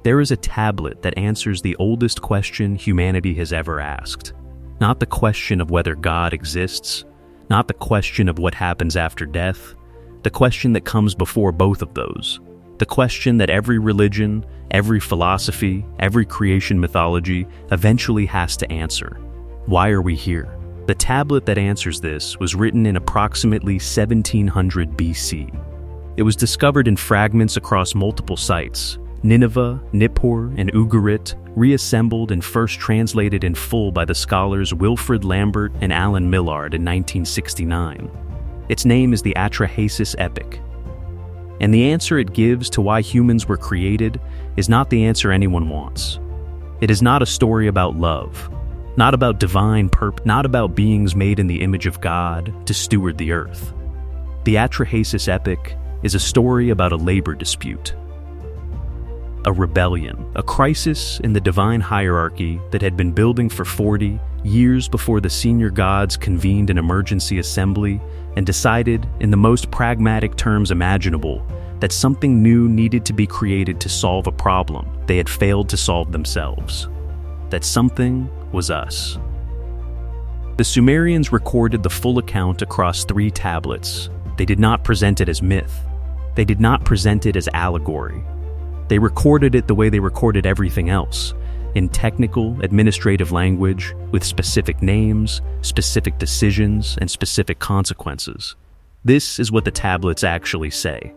There is a tablet that answers the oldest question humanity has ever asked. Not the question of whether God exists, not the question of what happens after death, the question that comes before both of those. The question that every religion, every philosophy, every creation mythology eventually has to answer. Why are we here? The tablet that answers this was written in approximately 1700 BC. It was discovered in fragments across multiple sites, Nineveh, Nippur, and Ugarit, reassembled and first translated in full by the scholars Wilfred, Lambert, and Millard in 1969. Its name is the Atrahasis Epic. And the answer it gives to why humans were created is not the answer anyone wants. It is not a story about love, not about divine purpose, not about beings made in the image of God to steward the earth. The Atrahasis Epic is a story about a labor dispute, a rebellion, a crisis in the divine hierarchy that had been building for 40 years before the senior gods convened an emergency assembly and decided, in the most pragmatic terms imaginable, that something new needed to be created to solve a problem they had failed to solve themselves. That something was us. The Sumerians recorded the full account across 3 tablets. They did not present it as myth. They did not present it as allegory. They recorded it the way they recorded everything else, in technical, administrative language, with specific names, specific decisions, and specific consequences. This is what the tablets actually say.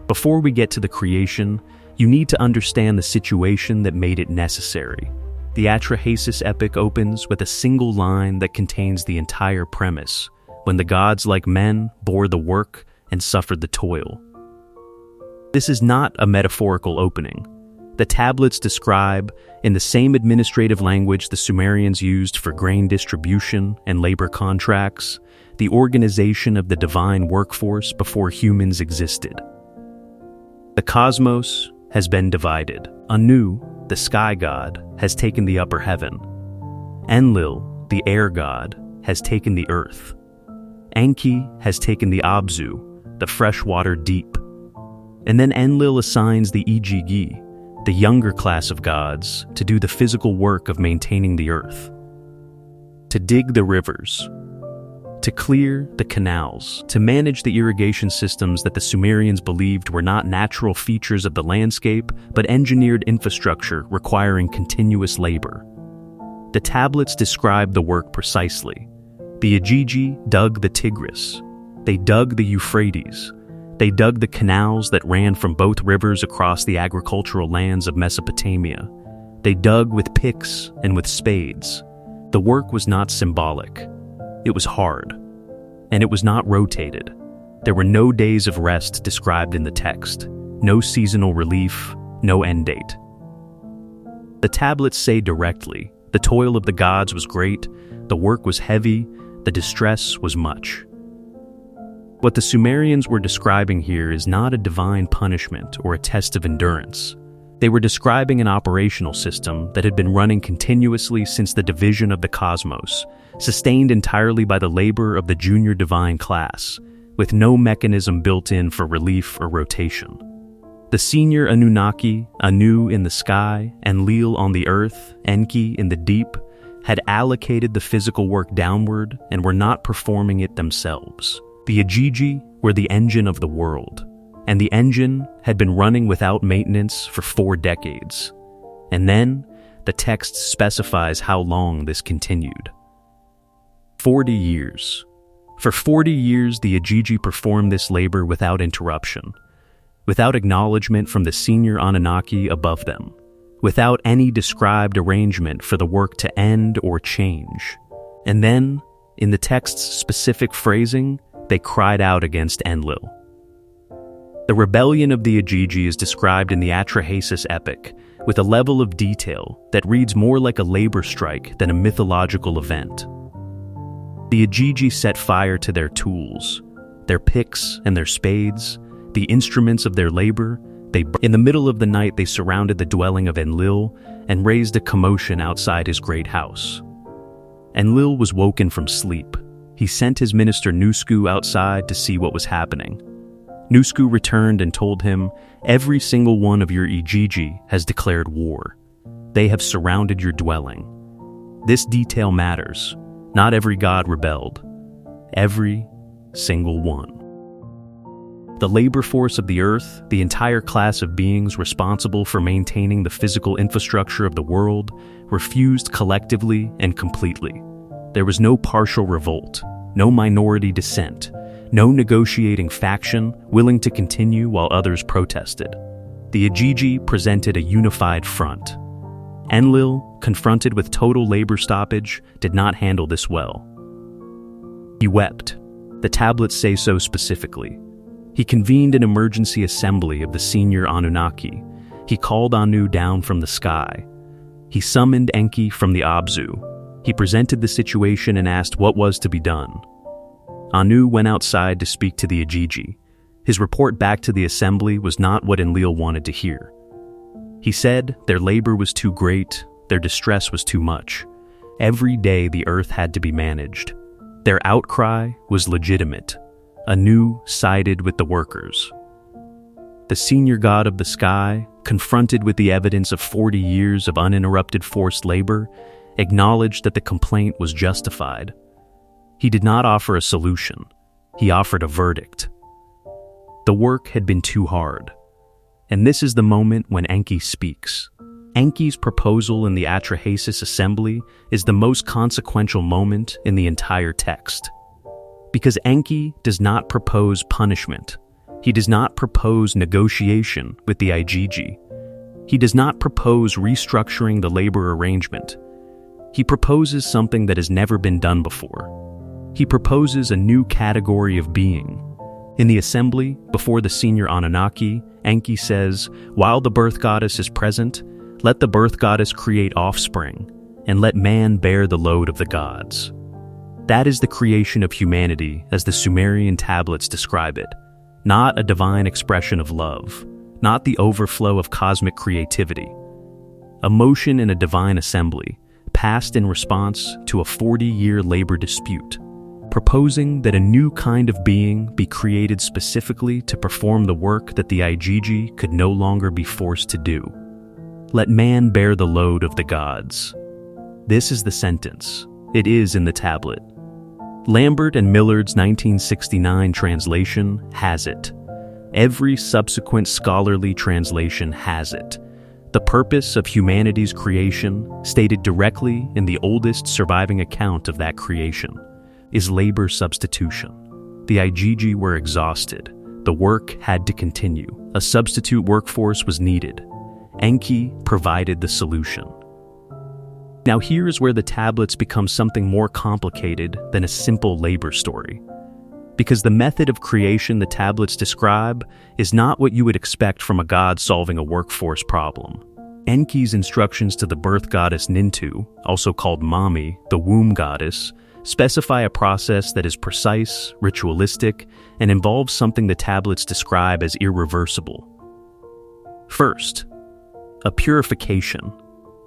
Before we get to the creation, you need to understand the situation that made it necessary. The Atrahasis Epic opens with a single line that contains the entire premise, when the gods, like men, bore the work and suffered the toil. This is not a metaphorical opening. The tablets describe, in the same administrative language the Sumerians used for grain distribution and labor contracts, the organization of the divine workforce before humans existed. The cosmos has been divided. Anu, the sky god, has taken the upper heaven. Enlil, the air god, has taken the earth. Enki has taken the Abzu, the freshwater deep. And then Enlil assigns the Igigi, the younger class of gods, to do the physical work of maintaining the earth. To dig the rivers, to clear the canals, to manage the irrigation systems that the Sumerians believed were not natural features of the landscape, but engineered infrastructure requiring continuous labor. The tablets describe the work precisely. The Igigi dug the Tigris. They dug the Euphrates. They dug the canals that ran from both rivers across the agricultural lands of Mesopotamia. They dug with picks and with spades. The work was not symbolic. It was hard. And it was not rotated. There were no days of rest described in the text, no seasonal relief, no end date. The tablets say directly, the toil of the gods was great, the work was heavy, the distress was much. What the Sumerians were describing here is not a divine punishment or a test of endurance. They were describing an operational system that had been running continuously since the division of the cosmos, sustained entirely by the labor of the junior divine class, with no mechanism built in for relief or rotation. The senior Anunnaki, Anu in the sky, Enlil on the earth, Enki in the deep, had allocated the physical work downward and were not performing it themselves. The Igigi were the engine of the world, and the engine had been running without maintenance for 4 decades. And then, the text specifies how long this continued. 40 years. For 40 years, the Igigi performed this labor without interruption, without acknowledgement from the senior Anunnaki above them, without any described arrangement for the work to end or change. And then, in the text's specific phrasing, they cried out against Enlil. The rebellion of the Igigi is described in the Atrahasis Epic with a level of detail that reads more like a labor strike than a mythological event. The Igigi set fire to their tools, their picks and their spades, the instruments of their labor. In the middle of the night, they surrounded the dwelling of Enlil and raised a commotion outside his great house. Enlil was woken from sleep. He sent his minister Nusku outside to see what was happening. Nusku returned and told him, "Every single one of your Igigi has declared war. They have surrounded your dwelling. This detail matters. Not every god rebelled. Every single one." The labor force of the earth, the entire class of beings responsible for maintaining the physical infrastructure of the world, refused collectively and completely. There was no partial revolt, no minority dissent, no negotiating faction willing to continue while others protested. The Igigi presented a unified front. Enlil, confronted with total labor stoppage, did not handle this well. He wept. The tablets say so specifically. He convened an emergency assembly of the senior Anunnaki. He called Anu down from the sky. He summoned Enki from the Abzu. He presented the situation and asked what was to be done. Anu went outside to speak to the Igigi. His report back to the assembly was not what Enlil wanted to hear. He said their labor was too great, their distress was too much. Every day the earth had to be managed. Their outcry was legitimate. Anu sided with the workers. The senior god of the sky, confronted with the evidence of 40 years of uninterrupted forced labor, acknowledged that the complaint was justified. He did not offer a solution. He offered a verdict. The work had been too hard. And this is the moment when Enki speaks. Enki's proposal in the Atrahasis assembly is the most consequential moment in the entire text. Because Enki does not propose punishment. He does not propose negotiation with the Igigi. He does not propose restructuring the labor arrangement. He proposes something that has never been done before. He proposes a new category of being. In the assembly, before the senior Anunnaki, Enki says, "While the birth goddess is present, let the birth goddess create offspring, and let man bear the load of the gods." That is the creation of humanity as the Sumerian tablets describe it, not a divine expression of love, not the overflow of cosmic creativity. A motion in a divine assembly, passed in response to a 40-year labor dispute, proposing that a new kind of being be created specifically to perform the work that the Igigi could no longer be forced to do. Let man bear the load of the gods. This is the sentence. It is in the tablet. Lambert and Millard's 1969 translation has it. Every subsequent scholarly translation has it. The purpose of humanity's creation, stated directly in the oldest surviving account of that creation, is labor substitution. The Igigi were exhausted. The work had to continue. A substitute workforce was needed. Enki provided the solution. Now here is where the tablets become something more complicated than a simple labor story. Because the method of creation the tablets describe is not what you would expect from a god solving a workforce problem. Enki's instructions to the birth goddess Nintu, also called Mami, the womb goddess, specify a process that is precise, ritualistic, and involves something the tablets describe as irreversible. First, a purification.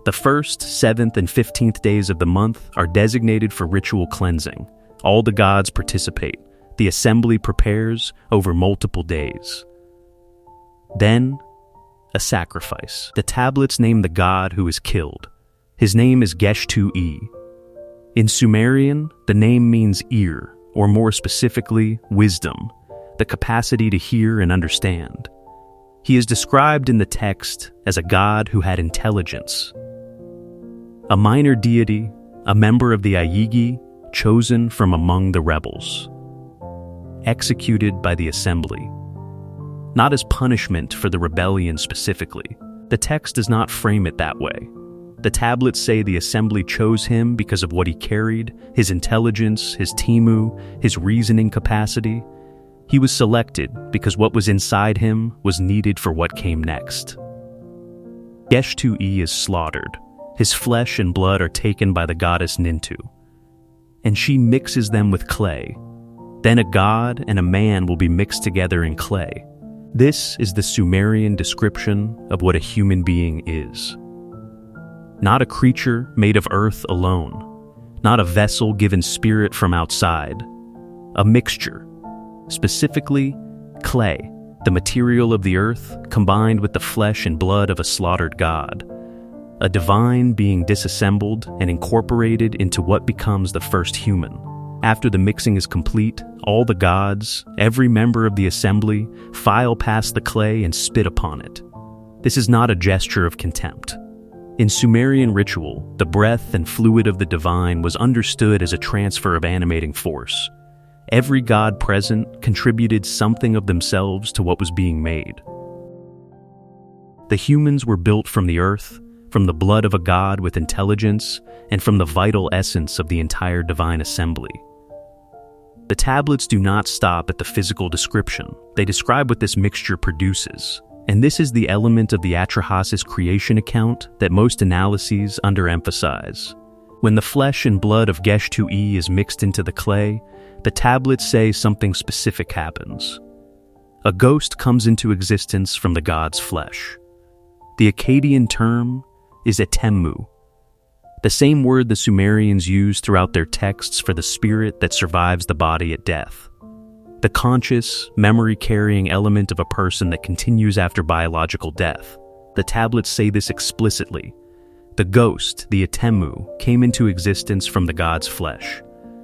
The 1st, 7th, and 15th days of the month are designated for ritual cleansing. All the gods participate. The assembly prepares over multiple days. Then, a sacrifice. The tablets name the god who is killed. His name is Geshtu-e. In Sumerian, the name means ear, or more specifically, wisdom, the capacity to hear and understand. He is described in the text as a god who had intelligence. A minor deity, a member of the Igigi, chosen from among the rebels. Executed by the assembly. Not as punishment for the rebellion specifically. The text does not frame it that way. The tablets say the assembly chose him because of what he carried, his intelligence, his timu, his reasoning capacity. He was selected because what was inside him was needed for what came next. Geshtu-e is slaughtered. His flesh and blood are taken by the goddess Nintu, and she mixes them with clay. Then a god and a man will be mixed together in clay. This is the Sumerian description of what a human being is. Not a creature made of earth alone, not a vessel given spirit from outside, a mixture, specifically Clay, the material of the earth, combined with the flesh and blood of a slaughtered god. A divine being disassembled and incorporated into what becomes the first human. After the mixing is complete, all the gods, every member of the assembly, file past the clay and spit upon it. This is not a gesture of contempt. In Sumerian ritual, the breath and fluid of the divine was understood as a transfer of animating force. Every god present contributed something of themselves to what was being made. The humans were built from the earth, from the blood of a god with intelligence, and from the vital essence of the entire divine assembly. The tablets do not stop at the physical description. They describe what this mixture produces. And this is the element of the Atrahasis creation account that most analyses underemphasize. When the flesh and blood of Gesh-2e is mixed into the clay, the tablets say something specific happens. A ghost comes into existence from the god's flesh. The Akkadian term is Etemu, the same word the Sumerians used throughout their texts for the spirit that survives the body at death. The conscious, memory-carrying element of a person that continues after biological death. The tablets say this explicitly. The ghost, the Etemu, came into existence from the god's flesh.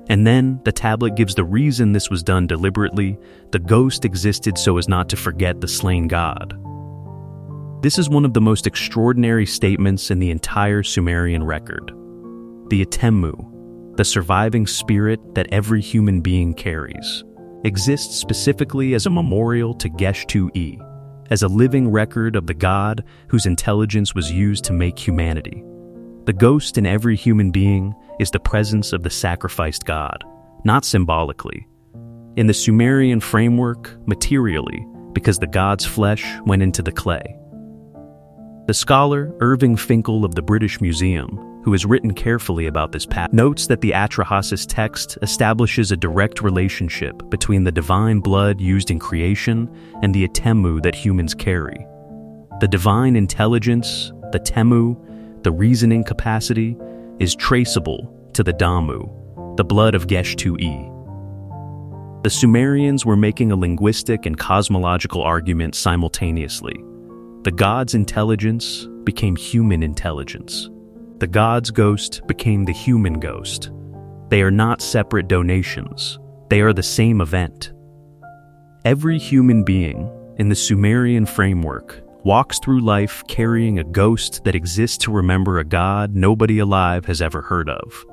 And then, the tablet gives the reason this was done deliberately. The ghost existed so as not to forget the slain god. This is one of the most extraordinary statements in the entire Sumerian record. The Etemu, the surviving spirit that every human being carries, exists specifically as a memorial to Gesh-2e, as a living record of the god whose intelligence was used to make humanity. The ghost in every human being is the presence of the sacrificed god, not symbolically. In the Sumerian framework, materially, because the god's flesh went into the clay. The scholar Irving Finkel of the British Museum, who has written carefully about this path, notes that the Atrahasis text establishes a direct relationship between the divine blood used in creation and the Etemu that humans carry. The divine intelligence, the Temu, the reasoning capacity, is traceable to the Damu, the blood of Gesh-2e. The Sumerians were making a linguistic and cosmological argument simultaneously. The god's intelligence became human intelligence. The god's ghost became the human ghost. They are not separate donations. They are the same event. Every human being, in the Sumerian framework, walks through life carrying a ghost that exists to remember a god nobody alive has ever heard of.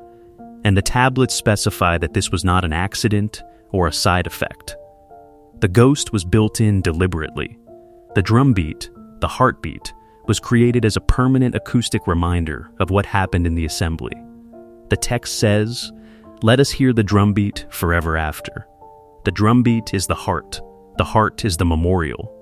And the tablets specify that this was not an accident or a side effect. The ghost was built in deliberately. The drumbeat, the heartbeat, was created as a permanent acoustic reminder of what happened in the assembly. The text says, "Let us hear the drumbeat forever after." The drumbeat is the heart is the memorial.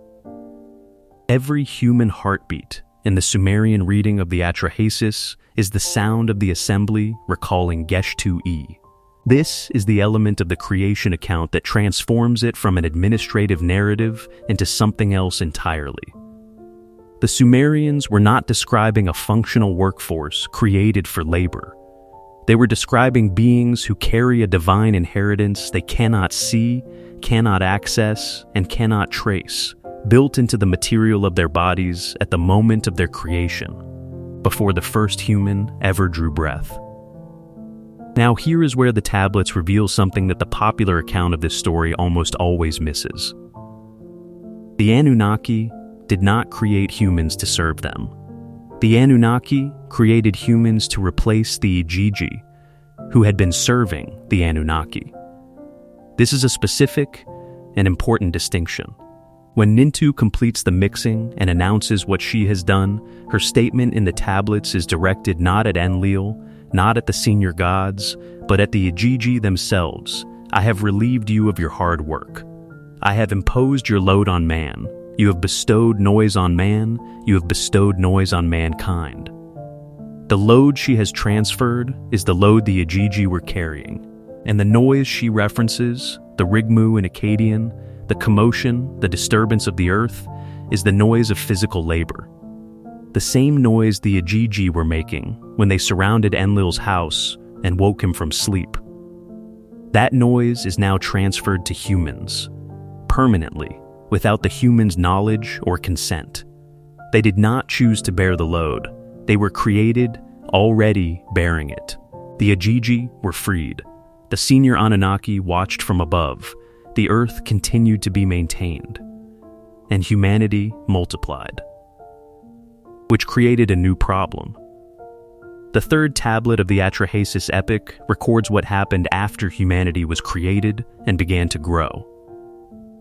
Every human heartbeat in the Sumerian reading of the Atrahasis is the sound of the assembly recalling Gesh-2e. This is the element of the creation account that transforms it from an administrative narrative into something else entirely. The Sumerians were not describing a functional workforce created for labor. They were describing beings who carry a divine inheritance they cannot see, cannot access, and cannot trace, built into the material of their bodies at the moment of their creation, before the first human ever drew breath. Now here is where the tablets reveal something that the popular account of this story almost always misses. The Anunnaki did not create humans to serve them. The Anunnaki created humans to replace the Igigi, who had been serving the Anunnaki. This is a specific and important distinction. When Nintu completes the mixing and announces what she has done, her statement in the tablets is directed not at Enlil, not at the senior gods, but at the Igigi themselves. "I have relieved you of your hard work. I have imposed your load on man. You have bestowed noise on man, you have bestowed noise on mankind." The load she has transferred is the load the Igigi were carrying, and the noise she references, the Rigmu in Akkadian, the commotion, the disturbance of the earth, is the noise of physical labor. The same noise the Igigi were making when they surrounded Enlil's house and woke him from sleep. That noise is now transferred to humans, permanently, without the humans' knowledge or consent. They did not choose to bear the load. They were created, already bearing it. The Igigi were freed. The senior Anunnaki watched from above. The earth continued to be maintained. And humanity multiplied, which created a new problem. The third tablet of the Atrahasis Epic records what happened after humanity was created and began to grow.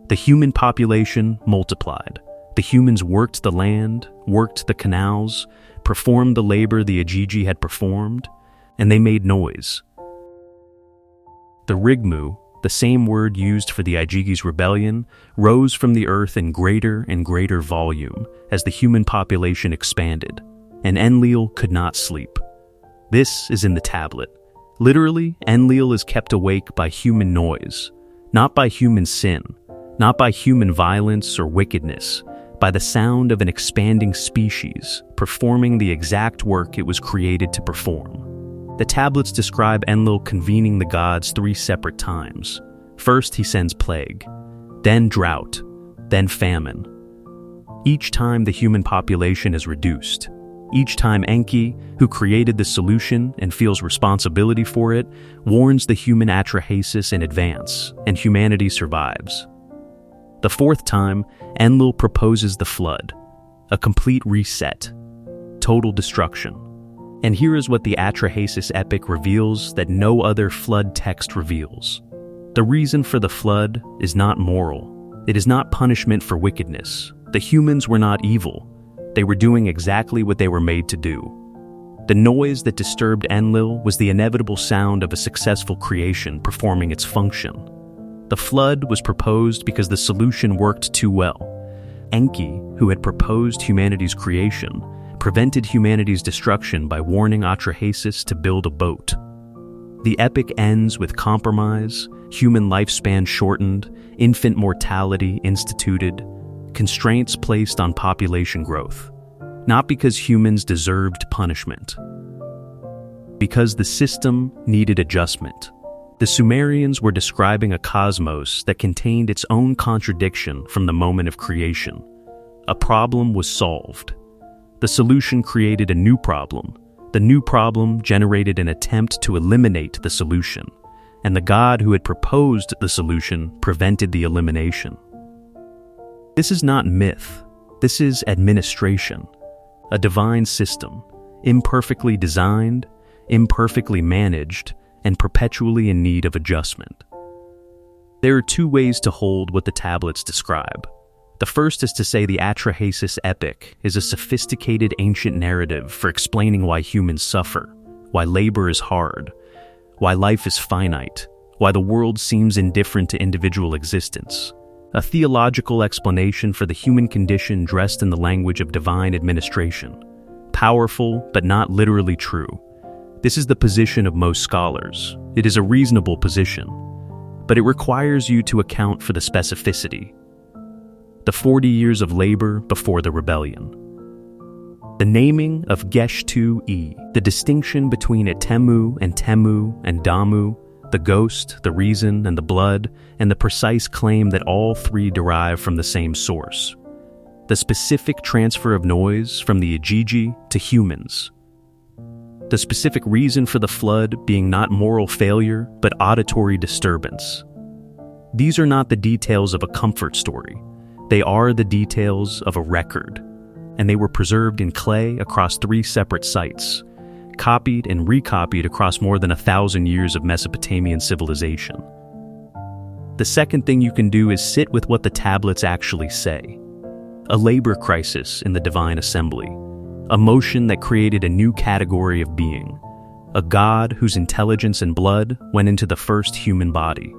The human population multiplied. The humans worked the land, worked the canals, performed the labor the Igigi had performed, and they made noise. The Rigmu, the same word used for the Igigi's rebellion, rose from the earth in greater and greater volume as the human population expanded, and Enlil could not sleep. This is in the tablet. Literally, Enlil is kept awake by human noise, not by human sin, not by human violence or wickedness, by the sound of an expanding species performing the exact work it was created to perform. The tablets describe Enlil convening the gods 3 separate times. First, he sends plague, then drought, then famine. Each time the human population is reduced. Each time Enki, who created the solution and feels responsibility for it, warns the human Atrahasis in advance, and humanity survives. The 4th time, Enlil proposes the flood, a complete reset, total destruction. And here is what the Atrahasis Epic reveals that no other flood text reveals. The reason for the flood is not moral. It is not punishment for wickedness. The humans were not evil. They were doing exactly what they were made to do. The noise that disturbed Enlil was the inevitable sound of a successful creation performing its function. The flood was proposed because the solution worked too well. Enki, who had proposed humanity's creation, prevented humanity's destruction by warning Atrahasis to build a boat. The epic ends with compromise, human lifespan shortened, infant mortality instituted, constraints placed on population growth, not because humans deserved punishment, because the system needed adjustment. The Sumerians were describing a cosmos that contained its own contradiction from the moment of creation. A problem was solved. The solution created a new problem. The new problem generated an attempt to eliminate the solution, and the god who had proposed the solution prevented the elimination. This is not myth. This is administration, a divine system, imperfectly designed, imperfectly managed, and perpetually in need of adjustment. There are 2 ways to hold what the tablets describe. The first is to say the Atrahasis Epic is a sophisticated ancient narrative for explaining why humans suffer, why labor is hard, why life is finite, why the world seems indifferent to individual existence. A theological explanation for the human condition dressed in the language of divine administration. Powerful, but not literally true. This is the position of most scholars. It is a reasonable position, but it requires you to account for the specificity. The 40 years of labor before the rebellion. The naming of Gesh-2-E, the distinction between Temu and Damu, the ghost, the reason, and the blood, and the precise claim that all 3 derive from the same source. The specific transfer of noise from the Igigi to humans. The specific reason for the flood being not moral failure, but auditory disturbance. These are not the details of a comfort story. They are the details of a record, and they were preserved in clay across 3 separate sites, copied and recopied across more than 1,000 years of Mesopotamian civilization. The second thing you can do is sit with what the tablets actually say. A labor crisis in the divine assembly, a motion that created a new category of being, a god whose intelligence and blood went into the first human body,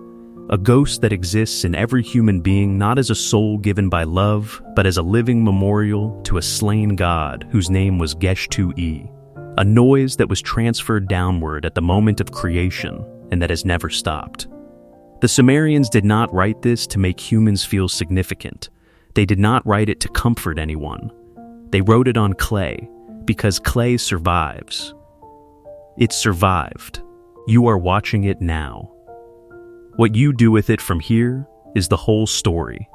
a ghost that exists in every human being not as a soul given by love, but as a living memorial to a slain god whose name was Gesh-2-E, a noise that was transferred downward at the moment of creation and that has never stopped. The Sumerians did not write this to make humans feel significant. They did not write it to comfort anyone. They wrote it on clay because clay survives. It survived. You are watching it now. What you do with it from here is the whole story.